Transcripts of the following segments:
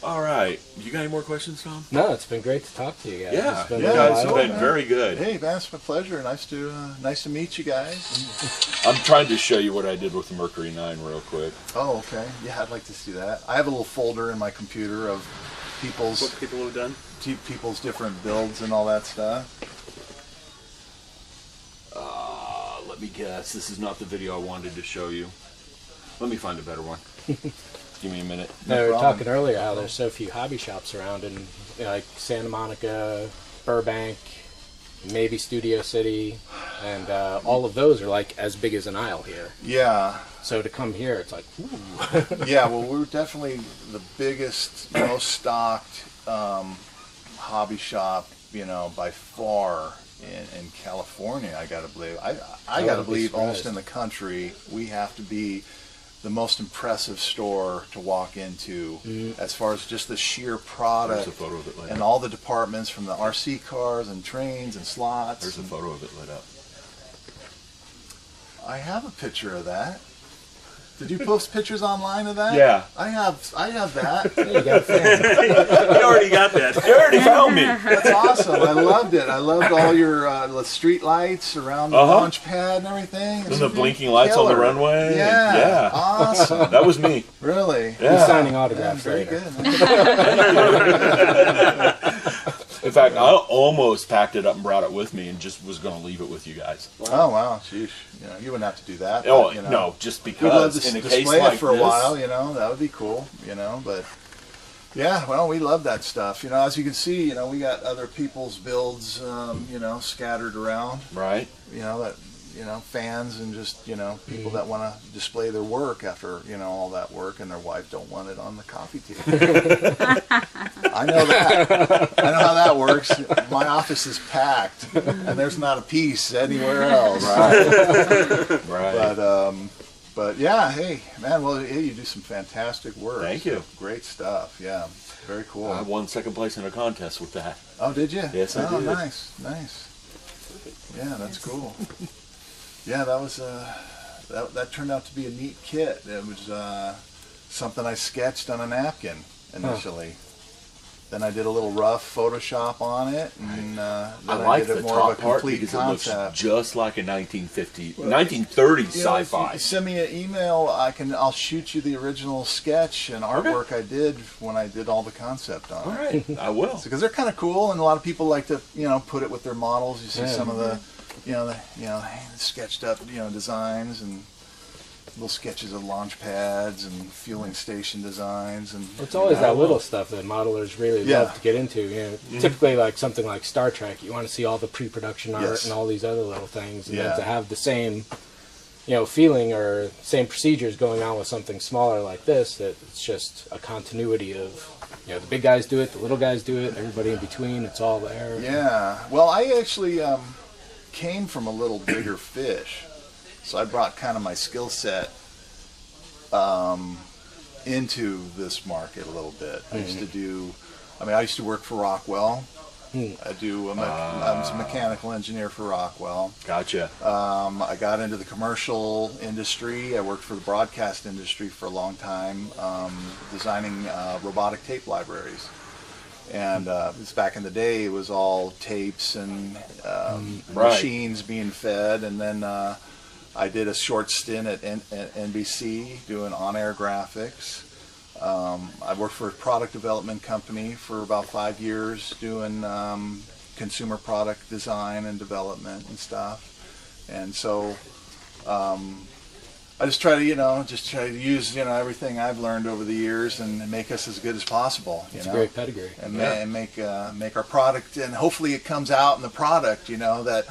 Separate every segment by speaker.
Speaker 1: All right. You got any more questions, Tom?
Speaker 2: No, it's been great to talk to you guys.
Speaker 1: Yeah,
Speaker 2: It's been
Speaker 1: you
Speaker 2: a
Speaker 1: guys
Speaker 2: while.
Speaker 1: have been very good.
Speaker 3: Hey, man, it's my pleasure. Nice to meet you guys.
Speaker 1: I'm trying to show you what I did with the Mercury 9 real quick.
Speaker 3: Oh, okay. Yeah, I'd like to see that. I have a little folder in my computer of
Speaker 4: What people have done.
Speaker 3: people's different builds and all that stuff.
Speaker 1: Let me guess. This is not the video I wanted to show you. Let me find a better one. Give me a minute.
Speaker 2: No, we were
Speaker 3: problem.
Speaker 2: talking earlier how there's so few hobby shops around in like Santa Monica, Burbank, maybe Studio City, and all of those are like as big as an aisle here.
Speaker 3: Yeah.
Speaker 2: So to come here, it's like, ooh.
Speaker 3: Yeah, well, we're definitely the biggest, most stocked hobby shop, by far in California. I gotta believe. I gotta believe almost in the country, we have to be the most impressive store to walk into as far as just the sheer product.
Speaker 1: There's a photo of it lit
Speaker 3: and
Speaker 1: up.
Speaker 3: all the departments from the RC cars and trains and slots.
Speaker 1: There's a photo of it lit up.
Speaker 3: I have a picture of that. Did you post pictures online of that?
Speaker 1: Yeah.
Speaker 3: I have that.
Speaker 2: You got a fan.
Speaker 4: You already got that.
Speaker 1: You already found me.
Speaker 3: That's awesome. I loved it. I loved all your the street lights around the launch pad and everything.
Speaker 1: And the blinking lights on the
Speaker 3: Killer.
Speaker 1: runway.
Speaker 3: Yeah.
Speaker 1: Yeah.
Speaker 3: Awesome.
Speaker 1: That was me.
Speaker 3: Really?
Speaker 1: Yeah.
Speaker 2: He's signing
Speaker 3: Yeah,
Speaker 2: autographs
Speaker 3: very
Speaker 2: later.
Speaker 3: good.
Speaker 1: In fact, I almost packed it up and brought it with me and just was going to leave it with you guys.
Speaker 3: Oh wow, sheesh. You wouldn't have to do that.
Speaker 1: Oh,
Speaker 3: but,
Speaker 1: no, just
Speaker 3: We'd love
Speaker 1: because
Speaker 3: to
Speaker 1: in a case
Speaker 3: display
Speaker 1: like
Speaker 3: it for a
Speaker 1: this,
Speaker 3: while. That would be cool. But yeah, well, we love that stuff. As you can see, we got other people's builds, scattered around.
Speaker 1: right?
Speaker 3: Fans and just people that want to display their work after all that work, and their wife don't want it on the coffee table. I know that. I know how that works. My office is packed, and there's not a piece anywhere else.
Speaker 1: Right.
Speaker 3: But yeah, hey man, well, hey, you do some fantastic work.
Speaker 1: Thank you.
Speaker 3: Great stuff. Yeah, very cool.
Speaker 1: I won second place in a contest with that.
Speaker 3: Oh, did you?
Speaker 1: Yes, I
Speaker 3: Oh,
Speaker 1: did.
Speaker 3: nice. Yeah, that's cool. Yeah, that was that turned out to be a neat kit. It was something I sketched on a napkin initially. Then I did a little rough Photoshop on it, and then
Speaker 1: I like
Speaker 3: did it
Speaker 1: the
Speaker 3: more
Speaker 1: top
Speaker 3: of a
Speaker 1: part
Speaker 3: complete
Speaker 1: because it
Speaker 3: concept.
Speaker 1: looks just like a 1930s
Speaker 3: If
Speaker 1: sci-fi.
Speaker 3: you send me an email, I'll shoot you the original sketch and artwork I did when I did all the concept on
Speaker 1: All
Speaker 3: it.
Speaker 1: right, I will.
Speaker 3: Because they're kind of cool, and a lot of people like to put it with their models. You see some of the sketched up designs and little sketches of launch pads and fueling station designs, and
Speaker 2: It's always that little stuff that modelers really
Speaker 3: Yeah.
Speaker 2: love to get into. Typically like something like Star Trek, you want to see all the pre-production art
Speaker 3: Yes.
Speaker 2: and all these other little things, and
Speaker 3: Yeah.
Speaker 2: then to have the same, feeling or same procedures going on with something smaller like this, that it's just a continuity of, the big guys do it, the little guys do it, everybody in between, it's all there.
Speaker 3: Yeah. Well, I actually came from a little bigger fish, so I brought kind of my skill set into this market a little bit. I used to do. I used to work for Rockwell. I was a mechanical engineer for Rockwell.
Speaker 1: Gotcha.
Speaker 3: I got into the commercial industry. I worked for the broadcast industry for a long time, designing robotic tape libraries. And it's back in the day, it was all tapes and machines being fed. And then I did a short stint at NBC doing on-air graphics. I worked for a product development company for about 5 years doing consumer product design and development and stuff. And so I just try to use everything I've learned over the years and make us as good as possible.
Speaker 2: It's a great pedigree.
Speaker 3: And make our product, and hopefully it comes out in the product. That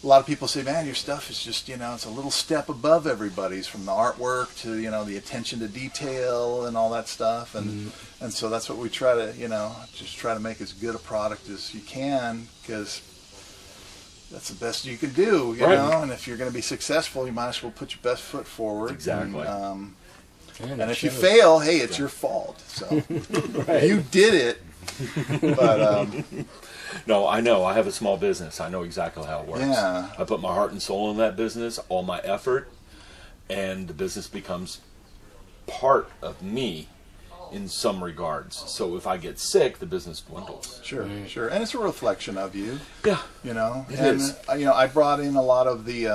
Speaker 3: a lot of people say, man, your stuff is just it's a little step above everybody's, from the artwork to the attention to detail and all that stuff. And and so that's what we try to just try to make as good a product as you can, because that's the best you can do, you know. And if you're going to be successful, you might as well put your best foot forward.
Speaker 1: Exactly.
Speaker 3: And if you fail, hey, it's your fault. So you did it. But
Speaker 1: No, I know. I have a small business. I know exactly how it works.
Speaker 3: Yeah.
Speaker 1: I put my heart and soul in that business, all my effort, and the business becomes part of me. in some regards. So if I get sick, the business dwindles.
Speaker 3: Sure, sure, and it's a reflection of you.
Speaker 1: Yeah,
Speaker 3: You know,
Speaker 1: It
Speaker 3: and
Speaker 1: is.
Speaker 3: I brought in a lot of the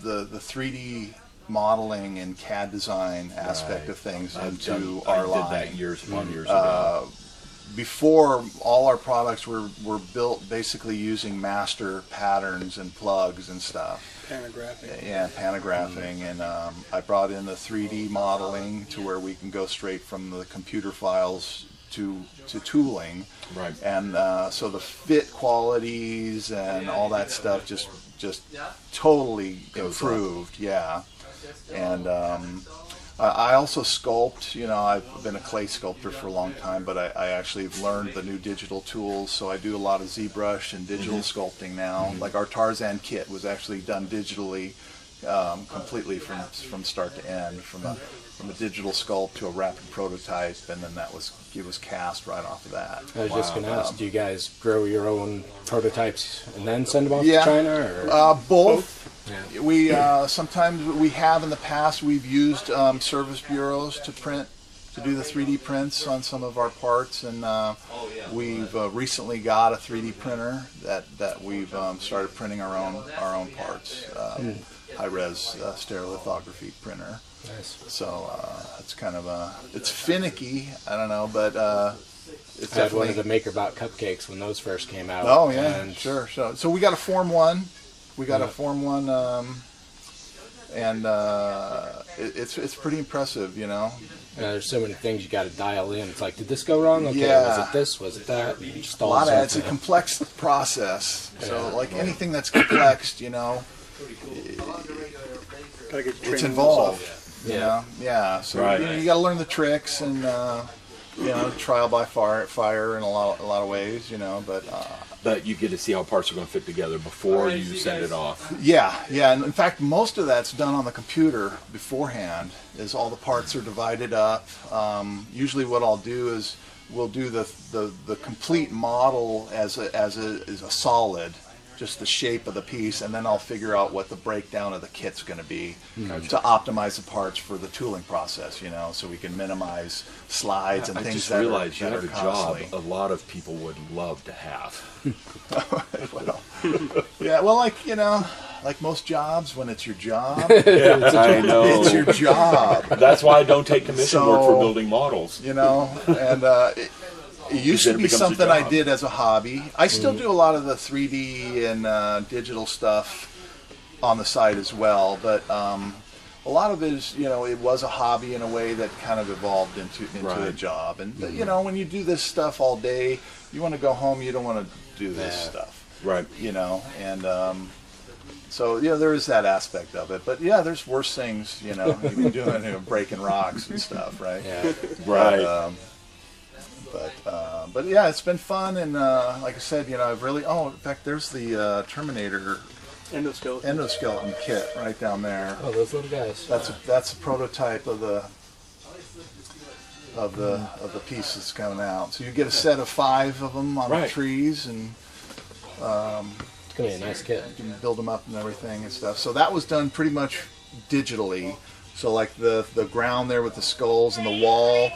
Speaker 3: 3D modeling and CAD design aspect of things into our
Speaker 1: I did
Speaker 3: line.
Speaker 1: that years upon years ago.
Speaker 3: Before, all our products were built basically using master patterns and plugs and stuff.
Speaker 4: Panographing.
Speaker 3: Yeah, panographing, and I brought in the 3D modeling to where we can go straight from the computer files to tooling.
Speaker 1: Right.
Speaker 3: And so the fit qualities and all that stuff just totally improved. Yeah. And I also sculpt. You know, I've been a clay sculptor for a long time, but I actually have learned the new digital tools. So I do a lot of ZBrush and digital sculpting now. Like our Tarzan kit was actually done digitally, completely from start to end, from a digital sculpt to a rapid prototype, and then it was cast right off of that.
Speaker 2: I was just going to ask, do you guys grow your own prototypes and then send them off
Speaker 3: Yeah.
Speaker 2: to China? Or?
Speaker 3: Both.
Speaker 2: Yeah.
Speaker 3: We sometimes we have in the past we've used service bureaus to do the 3D prints on some of our parts, and we've recently got a 3D printer that we've started printing our own parts. High-res stereolithography printer.
Speaker 2: Nice.
Speaker 3: So it's kind of it's finicky. I don't know, but it's
Speaker 2: I had one
Speaker 3: definitely.
Speaker 2: of the MakerBot cupcakes when those first came out.
Speaker 3: Oh yeah,
Speaker 2: and
Speaker 3: sure. So we got a Form 1. We got a Form 1, and it's pretty impressive, you know.
Speaker 2: there's so many things you got to dial in. It's like, did this go wrong? Okay,
Speaker 3: Yeah.
Speaker 2: was it this? Was it that? And you just
Speaker 3: A
Speaker 2: all
Speaker 3: lot of
Speaker 2: sorts
Speaker 3: it's a complex process. So like anything that's complex, you know,
Speaker 4: Gotta get trained
Speaker 3: it's
Speaker 4: on
Speaker 3: involved.
Speaker 4: yourself.
Speaker 3: You know, yeah. So
Speaker 1: Right.
Speaker 3: you got to learn the tricks and trial by fire in a lot of ways, you know.
Speaker 1: But you get to see how parts are going to fit together before you send it off.
Speaker 3: Yeah, and in fact, most of that's done on the computer beforehand. Is all the parts are divided up. Usually, what I'll do is we'll do the complete model as a solid, just the shape of the piece, and then I'll figure out what the breakdown of the kit's going to be to optimize the parts for the tooling process. You know, so we can minimize slides and
Speaker 1: I
Speaker 3: things
Speaker 1: just
Speaker 3: that
Speaker 1: realized you
Speaker 3: are
Speaker 1: have a job
Speaker 3: constantly.
Speaker 1: a lot of people would love to have.
Speaker 3: Well, yeah, well, like most jobs, when it's your job,
Speaker 1: I know.
Speaker 3: it's your job.
Speaker 1: That's why I don't take commission work for building models.
Speaker 3: You know, and it used
Speaker 1: Then
Speaker 3: to
Speaker 1: it
Speaker 3: be
Speaker 1: becomes a
Speaker 3: something I
Speaker 1: job.
Speaker 3: did as a hobby. I still do a lot of the 3D and digital stuff on the side as well, but a lot of it is, it was a hobby in a way that kind of evolved into a
Speaker 1: Right.
Speaker 3: job. And when you do this stuff all day, you want to go home. You don't want to do this stuff,
Speaker 1: Right.
Speaker 3: And so there is that aspect of it. But yeah, there's worse things. You've been doing, breaking rocks and stuff, right?
Speaker 2: Yeah.
Speaker 1: Right.
Speaker 3: But yeah, it's been fun, and like I said, I've really. Oh, in fact, there's the Terminator endoskeleton kit right down there.
Speaker 2: Oh, those little guys.
Speaker 3: That's a prototype of the piece that's coming out. So you get a set of 5 of them on the
Speaker 1: Right.
Speaker 3: trees, and
Speaker 2: It's going to be a nice kit.
Speaker 3: you can build them up and everything and stuff. So that was done pretty much digitally. So like the ground there with the skulls and the wall,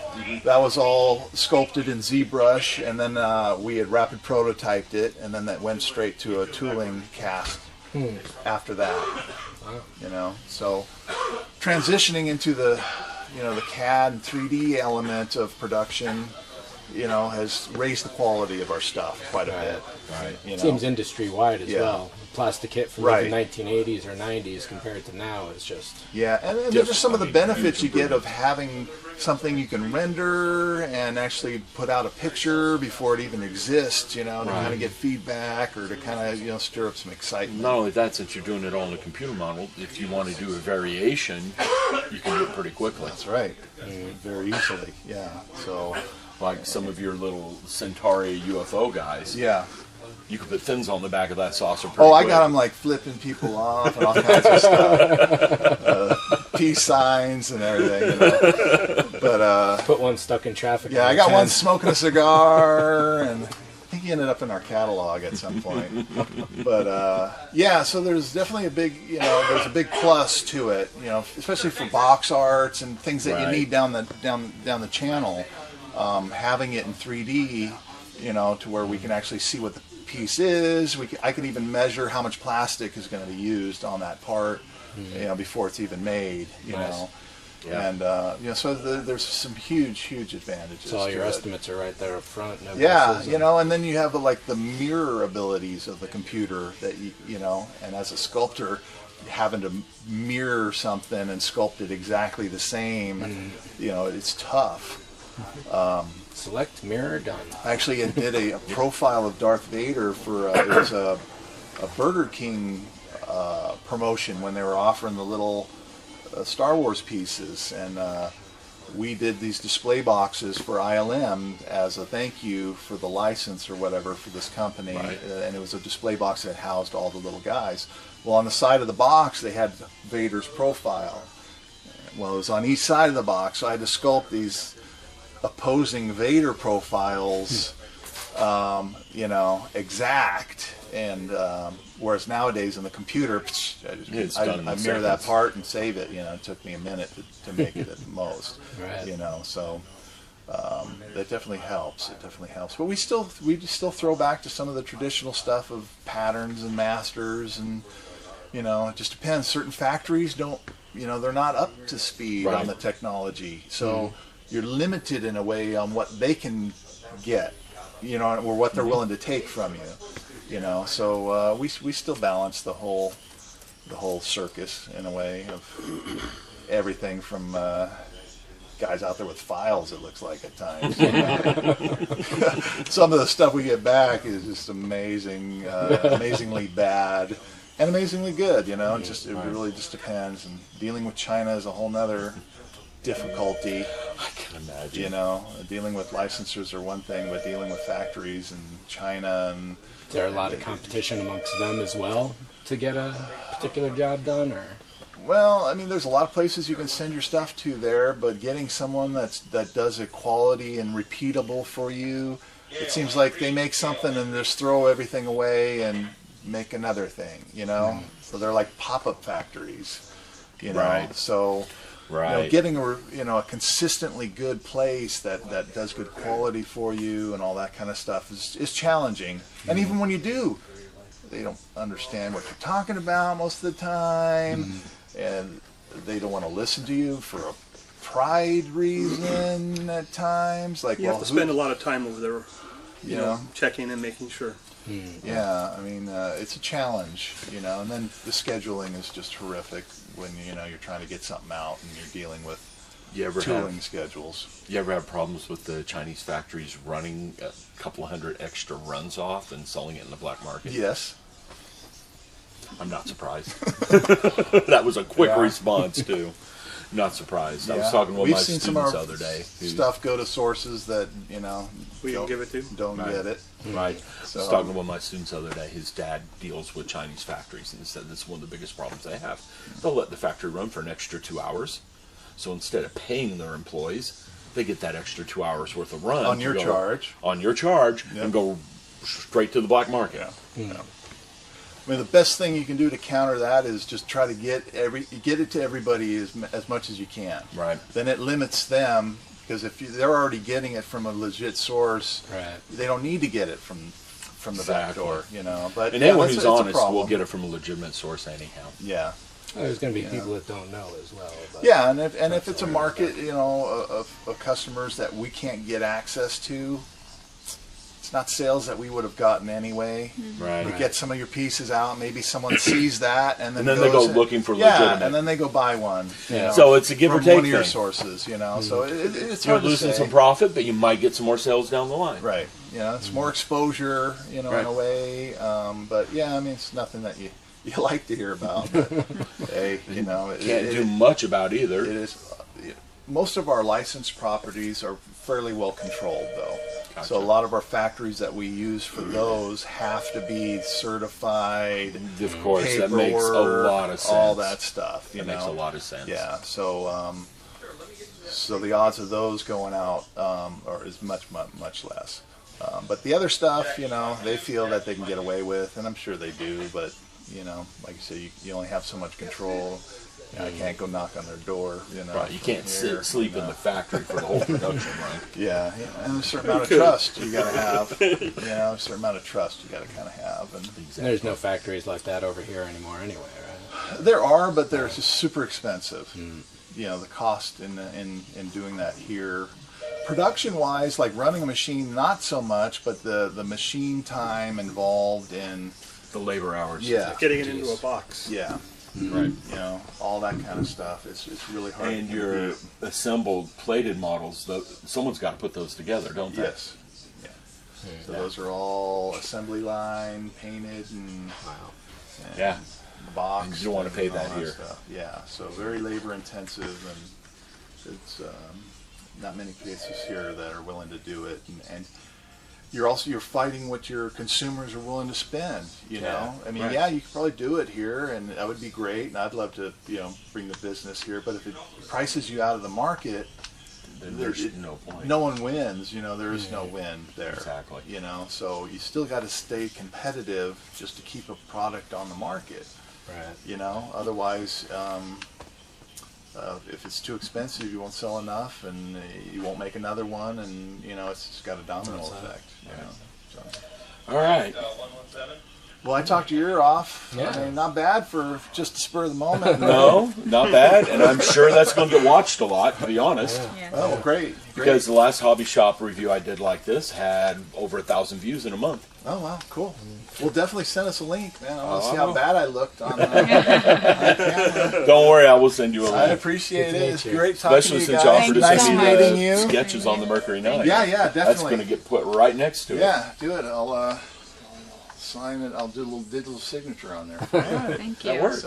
Speaker 3: that was all sculpted in ZBrush, and then we had rapid prototyped it, and then that went straight to a tooling cast after that. So transitioning into the the CAD and 3D element of production, has raised the quality of our stuff quite a bit.
Speaker 1: Right.
Speaker 2: Seems industry-wide as
Speaker 3: Yeah.
Speaker 2: well. Plastic kit from
Speaker 3: Right.
Speaker 2: the 1980s or 90s compared to now is just...
Speaker 3: Yeah, and there's just some of the benefits you get of having something you can render and actually put out a picture before it even exists, to kind of get feedback or to kind of, stir up some excitement.
Speaker 1: Not only that, since you're doing it all in a computer model, if you want to do a variation, you can do it pretty quickly.
Speaker 3: That's right. Very easily, yeah. So,
Speaker 1: Like some of your little Centauri UFO guys.
Speaker 3: yeah.
Speaker 1: You could put fins on the back of that saucer pretty
Speaker 3: Oh, I
Speaker 1: quick.
Speaker 3: got them like flipping people off and all kinds of stuff. Peace signs and everything. But,
Speaker 2: Put one stuck in traffic.
Speaker 3: yeah,
Speaker 2: on
Speaker 3: I
Speaker 2: the
Speaker 3: got one
Speaker 2: 10.
Speaker 3: smoking a cigar, and I think he ended up in our catalog at some point. But yeah, so there's definitely a big, there's a big plus to it, especially for box arts and things that you
Speaker 1: Right.
Speaker 3: need down the channel. having it in 3D, you know, to where we can actually see what the piece is. I can even measure how much plastic is going to be used on that part, you know, before it's even made, you know.
Speaker 1: Yeah.
Speaker 3: And you know, so there's some huge advantages.
Speaker 2: So all your
Speaker 3: to it.
Speaker 2: estimates are right there up front. No
Speaker 3: Yeah,
Speaker 2: guesses,
Speaker 3: you know, and then you have like the mirror abilities of the computer that you know, and as a sculptor, having to mirror something and sculpt it exactly the same, you know, it's tough.
Speaker 2: Select mirror done.
Speaker 3: Actually, I did a profile of Darth Vader for it was a Burger King promotion when they were offering the little Star Wars pieces, and we did these display boxes for ILM as a thank you for the license or whatever for this company,
Speaker 1: Right.
Speaker 3: And it was a display box that housed all the little guys. Well, on the side of the box they had Vader's profile. Well, it was on each side of the box, so I had to sculpt these opposing Vader profiles, you know, exact. And whereas nowadays in the computer, I mirror that part and save it. You know, it took me a minute to make it at the most.
Speaker 2: Right.
Speaker 3: You know, so that definitely helps. It definitely helps. But we still throw back to some of the traditional stuff of patterns and masters, and you know, it just depends. Certain factories don't, you know, they're not up to speed on the technology, so you're limited in a way on what they can get, you know, or what they're willing to take from you. You know, so we still balance the whole circus in a way of everything from guys out there with files. It looks like at times. Some of the stuff we get back is just amazing, amazingly bad, and amazingly good. You know, it really just depends. And dealing with China is a whole nother difficulty.
Speaker 1: I can imagine.
Speaker 3: You know, dealing with licensors are one thing, but dealing with factories in China and
Speaker 2: Is there a lot of competition amongst them as well to get a particular job done, or?
Speaker 3: well, I mean, there's a lot of places you can send your stuff to there, but getting someone that does it quality and repeatable for you, it seems like they make something and just throw everything away and make another thing. You know, so they're like pop-up factories. You know,
Speaker 1: Right.
Speaker 3: so.
Speaker 1: Right.
Speaker 3: You know, getting a consistently good place that does good quality for you and all that kind of stuff is challenging. And even when you do, they don't understand what you're talking about most of the time, and they don't want to listen to you for a pride reason at times. Like,
Speaker 4: You have to spend a lot of time over there, you know, checking and making sure.
Speaker 3: Yeah, I mean, it's a challenge, you know, and then the scheduling is just horrific when, you know, you're trying to get something out and you're dealing with tooling schedules.
Speaker 1: You ever have problems with the Chinese factories running a couple of hundred extra runs off and selling it in the black market?
Speaker 3: Yes.
Speaker 1: I'm not surprised. That was a quick response, too. Not surprised. I was talking to one of my students the other day.
Speaker 3: Stuff go to sources that, you know,
Speaker 4: We don't give it to.
Speaker 3: don't get it.
Speaker 1: Right.
Speaker 3: So,
Speaker 1: I was talking to one of my students the other day. His dad deals with Chinese factories, and he said this is one of the biggest problems they have. They'll let the factory run for an extra 2 hours. So instead of paying their employees, they get that extra 2 hours worth of run
Speaker 3: On your charge.
Speaker 1: On your charge,
Speaker 3: Yep.
Speaker 1: and go straight to the black market.
Speaker 3: Yeah. I mean, the best thing you can do to counter that is just try to get it to everybody as much as you can.
Speaker 1: Right.
Speaker 3: Then it limits them, because if they're already getting it from a legit source,
Speaker 2: Right.
Speaker 3: they don't need to get it from the back
Speaker 1: Exactly.
Speaker 3: door, you know. But
Speaker 1: And
Speaker 3: yeah,
Speaker 1: anyone
Speaker 3: it's
Speaker 1: who's
Speaker 3: a
Speaker 1: honest
Speaker 3: problem.
Speaker 1: will get it from a legitimate source anyhow.
Speaker 3: Yeah.
Speaker 2: There's going to be people that don't know as well. But
Speaker 3: Yeah, and if it's a market, you know, of customers that we can't get access to, it's not sales that we would have gotten anyway.
Speaker 1: Right.
Speaker 3: You get some of your pieces out, maybe someone sees that, and then
Speaker 1: And then they
Speaker 3: goes
Speaker 1: go looking for
Speaker 3: yeah,
Speaker 1: legitimate.
Speaker 3: and then they go buy one. You know,
Speaker 1: So it's a give or
Speaker 3: from
Speaker 1: take
Speaker 3: one of your
Speaker 1: thing.
Speaker 3: sources, you know. So it's
Speaker 1: You're
Speaker 3: hard to
Speaker 1: losing
Speaker 3: say.
Speaker 1: some profit, but you might get some more sales down the line.
Speaker 3: Right. You know, it's more exposure, you know, in
Speaker 1: Right.
Speaker 3: a way. But yeah, I mean, it's nothing that you like to hear about. But hey, you know,
Speaker 1: Can't do much about either.
Speaker 3: It is. Most of our licensed properties are fairly well controlled, though.
Speaker 1: Gotcha.
Speaker 3: So a lot of our factories that we use for those have to be certified.
Speaker 1: Of course, that makes a
Speaker 3: paperwork,
Speaker 1: lot of sense.
Speaker 3: All that stuff.
Speaker 1: That makes a lot of sense.
Speaker 3: Yeah. So, so the odds of those going out is much less. But the other stuff, you know, they feel that they can get away with, and I'm sure they do. But you know, like you say, you only have so much control. I can't go knock on their door.
Speaker 1: Right, you can't
Speaker 3: here,
Speaker 1: sleep in the factory for the whole production run.
Speaker 3: Yeah, and a certain amount of trust you got to have. A certain amount of trust you got to kind of have. And
Speaker 2: There's no factories like that over here anymore, anyway, right?
Speaker 3: there are, but they're just super expensive. The cost in doing that here, production-wise, like running a machine, not so much, but the machine time involved in
Speaker 1: The labor hours.
Speaker 3: yeah,
Speaker 4: Getting it into a box.
Speaker 3: yeah.
Speaker 1: Right.
Speaker 3: All that kind of stuff. It's really hard.
Speaker 1: And
Speaker 3: to
Speaker 1: your
Speaker 3: compete.
Speaker 1: assembled plated models, someone's got to put those together, don't they?
Speaker 3: Yes. Yeah. So those are all assembly line, painted, and
Speaker 1: Yeah.
Speaker 3: boxed.
Speaker 1: And you don't want to pay
Speaker 3: and all
Speaker 1: that here.
Speaker 3: Stuff. Yeah. So very labor intensive, and it's not many places here that are willing to do it, and you're fighting what your consumers are willing to spend. You know, I mean,
Speaker 1: right.
Speaker 3: you could probably do it here, and that would be great, and I'd love to, bring the business here. But if it prices you out of the market,
Speaker 1: Then there's no point.
Speaker 3: no one wins. There is no win there.
Speaker 1: Exactly.
Speaker 3: So you still got to stay competitive just to keep a product on the market.
Speaker 2: Right.
Speaker 3: Otherwise, if it's too expensive, you won't sell enough, and you won't make another one, and it's just got a domino effect. So.
Speaker 1: All right.
Speaker 3: Well, I talked your ear off.
Speaker 2: Yeah.
Speaker 3: I mean, not bad for just the spur of the moment.
Speaker 1: No, not bad. And I'm sure that's going to get watched a lot, to be honest.
Speaker 5: Yeah.
Speaker 3: Oh, great.
Speaker 1: Because the last hobby shop review I did like this had over 1,000 views in a month.
Speaker 3: Oh, wow, cool. Well, definitely send us a link, man. I want to see
Speaker 1: Oh.
Speaker 3: how bad I looked on camera.
Speaker 1: Don't worry, I will send you a
Speaker 3: I
Speaker 1: link.
Speaker 3: appreciate
Speaker 2: Good
Speaker 3: it.
Speaker 2: to
Speaker 3: It's
Speaker 2: meet you.
Speaker 3: great talking
Speaker 1: Especially
Speaker 3: to you
Speaker 1: since
Speaker 3: guys.
Speaker 1: you offered to
Speaker 3: Nice
Speaker 1: send me
Speaker 3: meeting
Speaker 1: the
Speaker 3: you.
Speaker 1: sketches on the Mercury Night.
Speaker 3: Yeah,
Speaker 1: That's
Speaker 3: definitely.
Speaker 1: going to get put right next to it.
Speaker 3: Yeah, do it. I'll sign it. I'll do a little digital signature on there.
Speaker 5: Thank you.
Speaker 1: That works.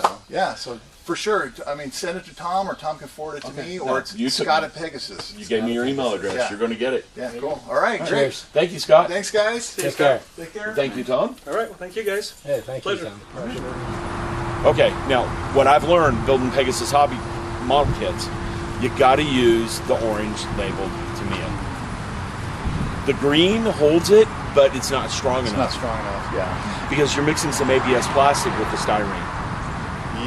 Speaker 3: So for sure. I mean, send it to Tom, or Tom can forward it to me, or
Speaker 1: No,
Speaker 3: it's
Speaker 1: you took
Speaker 3: Scott
Speaker 1: me.
Speaker 3: at Pegasus.
Speaker 1: You gave me your email address.
Speaker 3: Yeah.
Speaker 1: You're going to get it.
Speaker 3: Yeah, cool. All right, great.
Speaker 2: Cheers.
Speaker 1: Thank you, Scott.
Speaker 3: Thanks, guys.
Speaker 2: Take care.
Speaker 3: Take care.
Speaker 1: Thank you, Tom.
Speaker 4: All right. Well, thank you guys.
Speaker 2: Hey, thank
Speaker 4: Pleasure.
Speaker 2: you, Tom.
Speaker 1: Okay, now what I've learned building Pegasus Hobby model kits, you got to use the orange labeled Tamiya. The green holds it, but it's not strong
Speaker 3: It's
Speaker 1: enough
Speaker 3: not strong enough. Yeah.
Speaker 1: because you're mixing some ABS plastic with the styrene.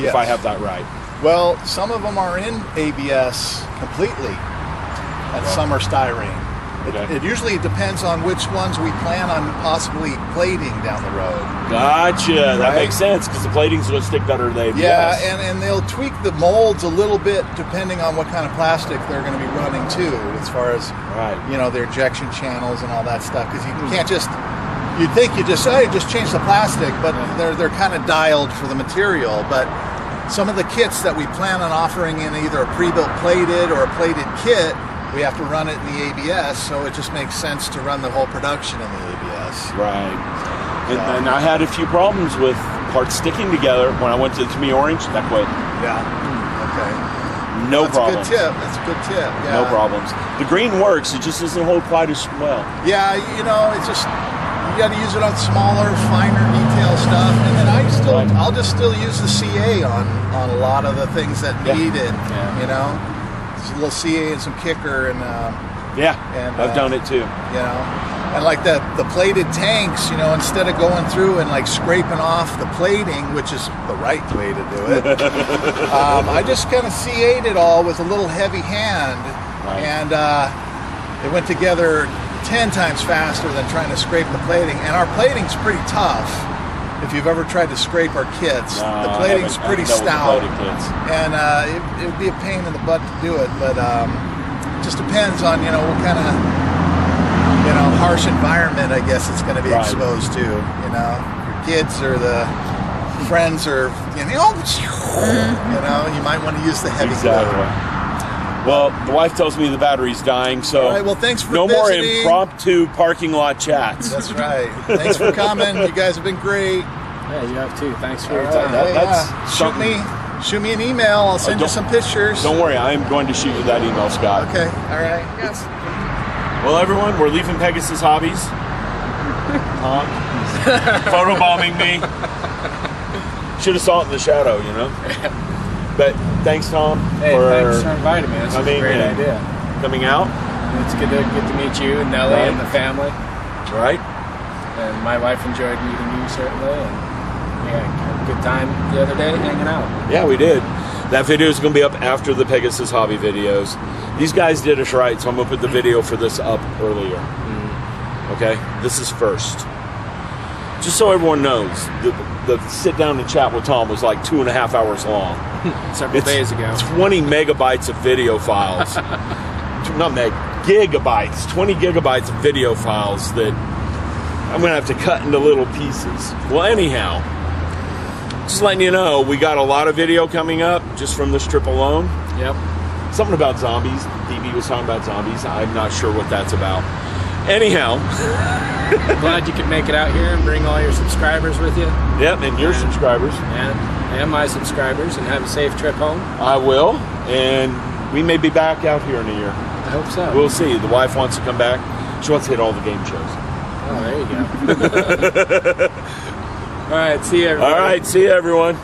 Speaker 3: Yes.
Speaker 1: If I have that right.
Speaker 3: Well, some of them are in ABS completely, and some are styrene.
Speaker 1: Okay.
Speaker 3: It usually depends on which ones we plan on possibly plating down the road.
Speaker 1: Gotcha. That
Speaker 3: Right.
Speaker 1: makes sense because the plating's going to stick better to the ABS.
Speaker 3: Yeah, and they'll tweak the molds a little bit depending on what kind of plastic they're going to be running too, as far as
Speaker 1: Right.
Speaker 3: their ejection channels and all that stuff. Because you can't you'd think you just change the plastic, but they're kind of dialed for the material. But some of the kits that we plan on offering in either a pre-built plated or a plated kit, we have to run it in the ABS, so it just makes sense to run the whole production in the ABS.
Speaker 1: Right. And I had a few problems with parts sticking together when I went to the Tamiya Orange. That quit.
Speaker 3: Yeah. Okay.
Speaker 1: No
Speaker 3: That's
Speaker 1: problems.
Speaker 3: a good tip. That's a good tip. Yeah.
Speaker 1: No problems. The green works. It just doesn't hold quite as well.
Speaker 3: Yeah, it's just you got to use it on smaller, finer detail stuff, and then I'll just still use the CA on a lot of the things that need it.
Speaker 2: Yeah.
Speaker 3: Just a little CA and some kicker, and
Speaker 1: And I've done it too.
Speaker 3: and like the plated tanks, instead of going through and like scraping off the plating, which is the right way to do it, I just kind of CA'd it all with a little heavy hand,
Speaker 1: Right.
Speaker 3: and it went together 10 times faster than trying to scrape the plating. And our plating's pretty tough. If you've ever tried to scrape our kits, the plating's pretty stout, and it would be a pain in the butt to do it. But it just depends on what kind of harsh environment I guess it's going to be
Speaker 1: Right.
Speaker 3: exposed to. Your kids or the friends or you might want to use the heavy glue.
Speaker 1: Exactly. Well, the wife tells me the battery's dying, so
Speaker 3: All right, well, thanks for
Speaker 1: no more
Speaker 3: visiting.
Speaker 1: impromptu parking lot chats.
Speaker 3: That's right. Thanks for coming. You guys have been great.
Speaker 2: Yeah, you have too. Thanks for your
Speaker 3: All
Speaker 2: time.
Speaker 3: right,
Speaker 1: That's
Speaker 3: yeah. Shoot me an email. I'll send you
Speaker 1: don't-
Speaker 3: some pictures.
Speaker 1: Don't worry, I am going to shoot you that email, Scott.
Speaker 3: Okay. All right. Yes.
Speaker 1: Well, everyone, we're leaving Pegasus Hobbies. Photobombing me. Should have saw it in the shadow, But thanks, Tom,
Speaker 2: Hey,
Speaker 1: for
Speaker 2: thanks for inviting me. This is a great
Speaker 1: and
Speaker 2: idea.
Speaker 1: coming out.
Speaker 2: It's good to get to meet you and Nellie
Speaker 1: Right.
Speaker 2: and the family.
Speaker 1: Right?
Speaker 2: And my wife enjoyed meeting you, certainly. And yeah, had a good time the other day hanging out.
Speaker 1: Yeah, we did. That video is going to be up after the Pegasus Hobby videos. These guys did us right, so I'm going to put the video for this up earlier. Okay? This is first. Just so everyone knows, the sit down and chat with Tom was like 2.5 hours long.
Speaker 2: Several days ago.
Speaker 1: 20 megabytes of video files. Not gigabytes. 20 gigabytes of video files that I'm going to have to cut into little pieces. Well, anyhow, just letting you know, we got a lot of video coming up just from this trip alone.
Speaker 2: Yep.
Speaker 1: Something about zombies. DB was talking about zombies. I'm not sure what that's about. Anyhow.
Speaker 2: Glad you could make it out here and bring all your subscribers with you.
Speaker 1: Yep, and your subscribers.
Speaker 2: And my subscribers, and have a safe trip home.
Speaker 1: I will, and we may be back out here in a year.
Speaker 2: I hope so.
Speaker 1: We'll see. The wife wants to come back. She wants to hit all the game shows.
Speaker 2: Oh, there you go. All right, see you, everyone.
Speaker 1: All right, see you, everyone.